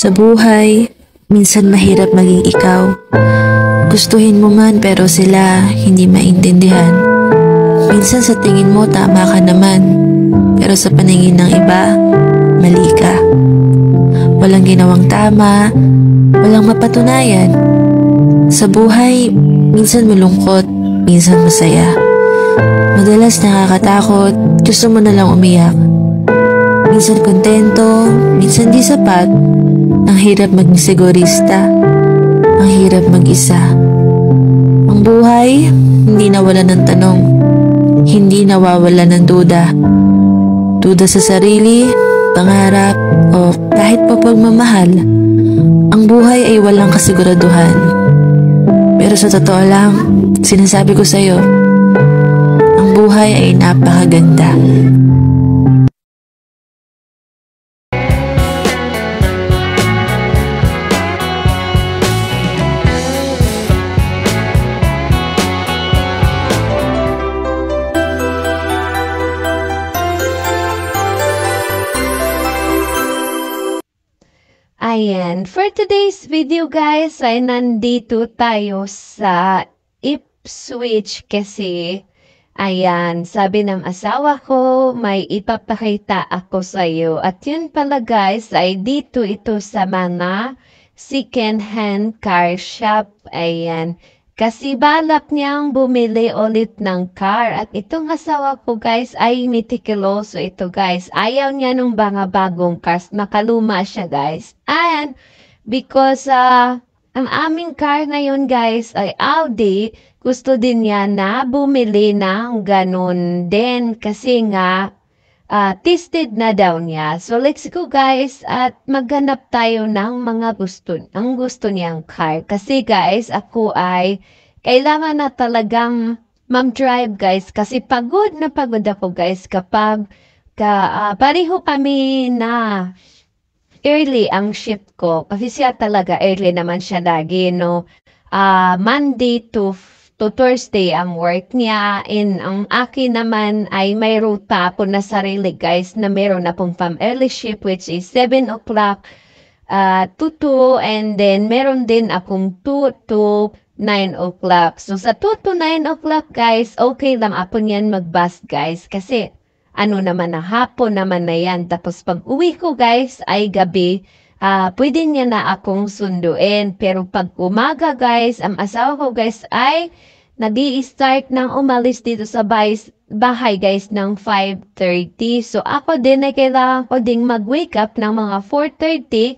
Sa buhay, minsan mahirap maging ikaw. Gustuhin mo man pero sila hindi maintindihan. Minsan sa tingin mo tama ka naman, pero sa paningin ng iba, mali ka. Walang ginawang tama, walang mapatunayan. Sa buhay, minsan malungkot, minsan masaya. Madalas nakakatakot, gusto mo na lang umiyak. Minsan kontento, minsan di sapat. Ang hirap maging sigurista, ang hirap mag-isa. Ang buhay, hindi nawala ng tanong, hindi nawawala ng duda. Duda sa sarili, pangarap, o kahit pa pagmamahal. Ang buhay ay walang kasiguraduhan. Pero sa totoo lang, sinasabi ko sa'yo, ang buhay ay napakaganda. Ayan, for today's video guys ay nandito tayo sa Ipswich kasi ayan, sabi ng asawa ko may ipapakita ako sa iyo at yun pala guys ay dito ito sa mga second hand car shop. Ayan, kasi balak niyang bumili ulit ng car at itong asawa ko guys ay meticuloso ito guys. Ayaw niya nung mga bagong cars, makaluma siya guys. And because ang aming car na yun guys ay Audi, gusto din niya na bumili ng ganun din kasi nga tested na daw niya. So let's go guys at maghanap tayo ng mga gusto niyang car. Kasi guys, ako ay kailangan na talagang drive guys. Kasi pagod na pagod ako guys kapag pareho kami na early ang shift ko. Kasi siya talaga early naman siya lagi, no? Monday to Thursday ang work niya. And ang akin naman ay may ruta ako na sarili guys na meron na pong early shift which is 7 o'clock to 2 and then meron din akong 2 to 9 o'clock. So sa 2 to 9 o'clock guys, okay lang ako niyan mag-bus guys kasi ano naman na hapon naman na yan. Tapos pag uwi ko guys ay gabi, pwede niya na akong sunduin. Pero pag umaga guys, ang asawa ko guys ay nag-i-start ng umalis dito sa bahay guys ng 5:30. So ako din ay kailangan ko ding mag-wake up ng mga 4:30.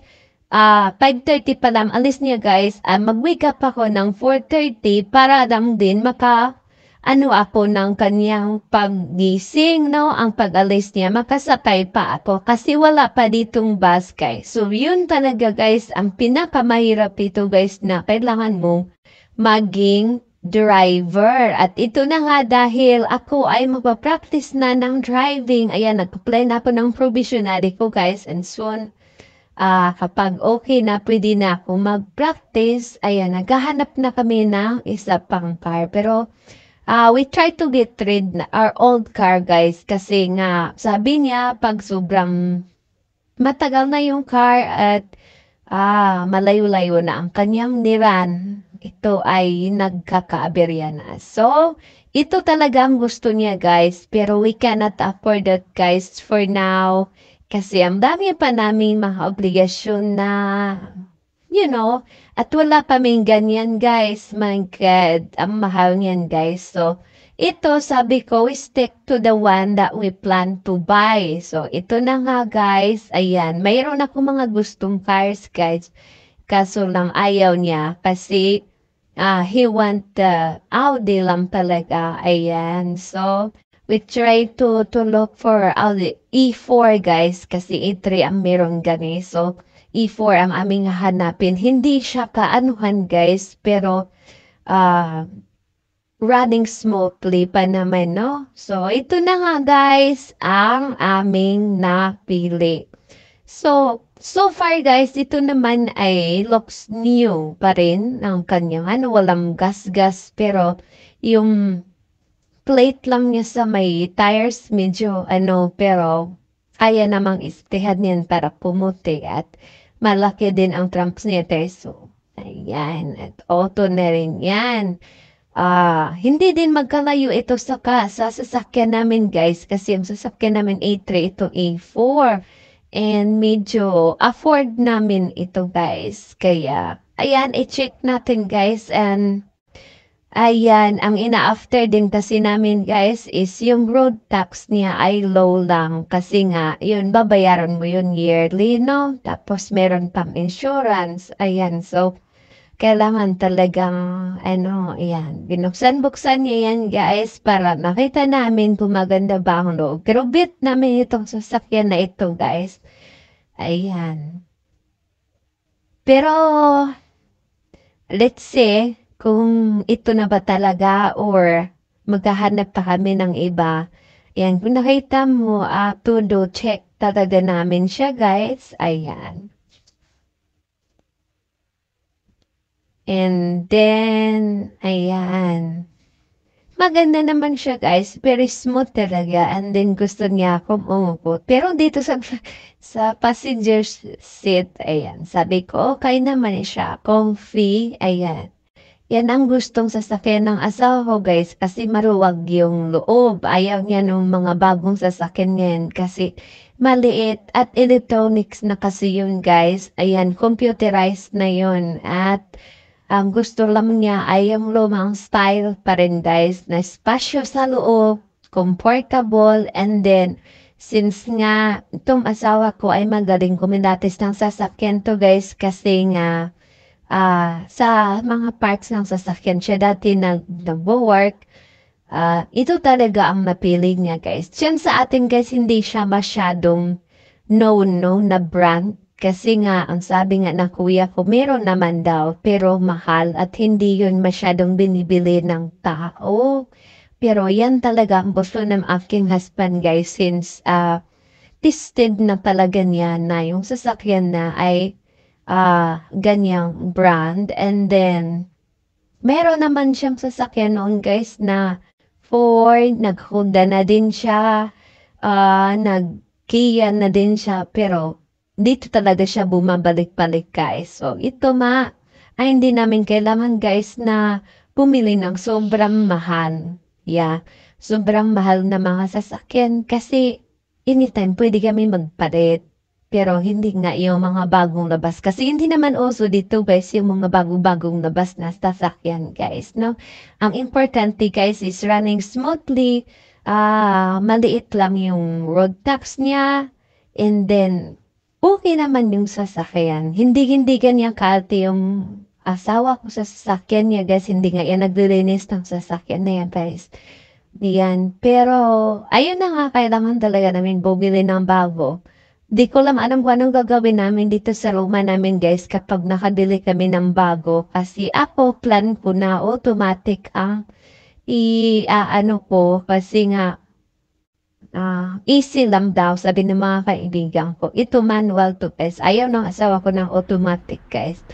5:30 pa lang alis niya guys. Mag-wake up ako ng 4:30 para lang din ako ng kanyang paggising, no? Ang pag-alis niya, makasakay pa ako kasi wala pa ditong bus, guys. So, yun talaga, guys, ang pinakamahirap ito, guys, na kailangan mong maging driver. At ito na nga dahil ako ay magpa-practice na ng driving. Ayan, nag-apply na ako ng provisionary ko, guys, and soon, kapag okay na, pwede na ako mag-practice. Ayan, naghahanap na kami ng isa pang car. Pero, we try to get rid na our old car guys kasi nga sabi niya pag sobrang matagal na yung car at malayo-layo na ang kanyang niran, ito ay nagkakaaberya na. So, ito talaga ang gusto niya guys pero we cannot afford that guys for now kasi ang dami pa naming mga obligasyon na at wala kaming ganyan guys. My God, ang mahal niyan guys. So, ito sabi ko, we stick to the one that we plan to buy. So, ito na nga guys. Ayan, mayroon ako mga gustong cars guys. Kaso lang ayaw niya kasi he want Audi lang talaga. Ayan, so we try to look for Audi E4 guys kasi E3 ang meron gani. So, E4 ang aming hanapin. Hindi siya kaanuhan guys, pero running smoothly pa naman, no? So, ito na nga guys, ang aming napili. So far guys, ito naman ay looks new pa rin ang kanyang walang gas-gas, pero yung plate lang niya sa may tires medyo pero kaya namang istehan yan para pumuti at malaki din ang transmitter. So, ayan. At auto na rin yan. Hindi din magkalayo ito sa sasakyan namin guys kasi ang sasakyan namin A3, ito A4. And medyo afford namin ito guys. Kaya, ayan, i-check natin guys. And ayan, ang ina-after din kasi namin guys is yung road tax niya ay low lang kasi nga, yun, babayaran mo yun yearly, no? Tapos meron pang insurance, ayan, so, kailangan talagang, ano, ayan, binuksan-buksan niya yan guys para makita namin kung maganda ba ang loob. Pero bit namin itong sasakyan na ito guys, ayan. Pero, let's say, kung ito na ba talaga or maghahanap pa kami ng iba. Yan, kung nakita mo, to-do check talaga namin siya, guys. Ayan. And then, ayan. Maganda naman siya, guys. Very smooth talaga. And then, gusto niya akong umupo. Pero dito sa passenger seat, ayan. Sabi ko, okay naman siya. Comfy, ayan. Yan ang gustong sasakyan ng asawa ko guys kasi maruwag yung loob. Ayaw niya ng mga bagong sasakyan ngayon kasi maliit at electronics na kasi yun guys. Ayan, computerized na yun. At ang gusto lang niya ay yung lumang style pa rin guys na espasyo sa loob, comfortable, and then since nga itong asawa ko ay magaling kumilatis ng sasakyan to guys kasi nga sa mga parts ng sasakyan siya dati nag-work, ito talaga ang napili niya guys. Diyan sa atin guys, hindi siya masyadong known na brand. Kasi nga, ang sabi nga ng kuya ko, meron naman daw, pero mahal at hindi yun masyadong binibili ng tao. Pero yan talaga ang gusto ng aking husband guys since tested na talaga niya na yung sasakyan na ay ganyang brand. And then, meron naman siyang sasakyan noon guys na Ford, nag-Honda na din siya, nag-Kia na din siya, pero dito talaga siya bumabalik-balik guys. So, ito ay hindi namin kailangan guys na pumili ng sobrang mahal. Yeah, sobrang mahal na mga sasakyan kasi anytime pwede kami magpalit. Pero hindi nga yung mga bagong labas. Kasi hindi naman uso dito guys yung mga bagong-bagong labas na sasakyan guys, no? Ang importante guys is running smoothly. Maliit lang yung road tax niya. And then, okay naman yung sasakyan. Hindi ganyan kalti yung asawa ko sa sasakyan niya guys. Hindi nga yan naglilinis ng sasakyan na yan guys. Yan. Pero, ayun na nga, kailangan talaga namin bumili ng bago. Di ko lang alam kung anong gagawin namin dito sa luma namin guys kapag nakabili kami ng bago. Kasi ako plan ko na automatic ang ano ko kasi nga easy lang daw sabi ng mga kaibigan ko. Ito manual to guys. Ayaw ng asawa ko ng automatic guys.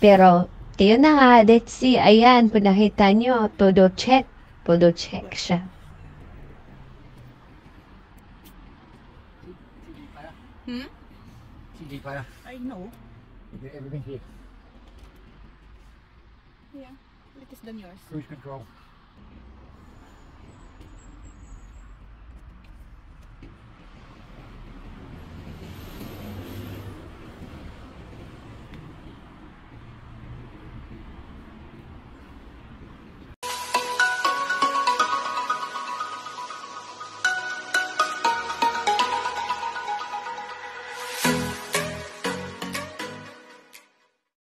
Pero yun na nga, let's see. Ayan, kung nakita nyo, todo check siya. CD para. I know. Everything here. Yeah. It is than yours. Cruise control.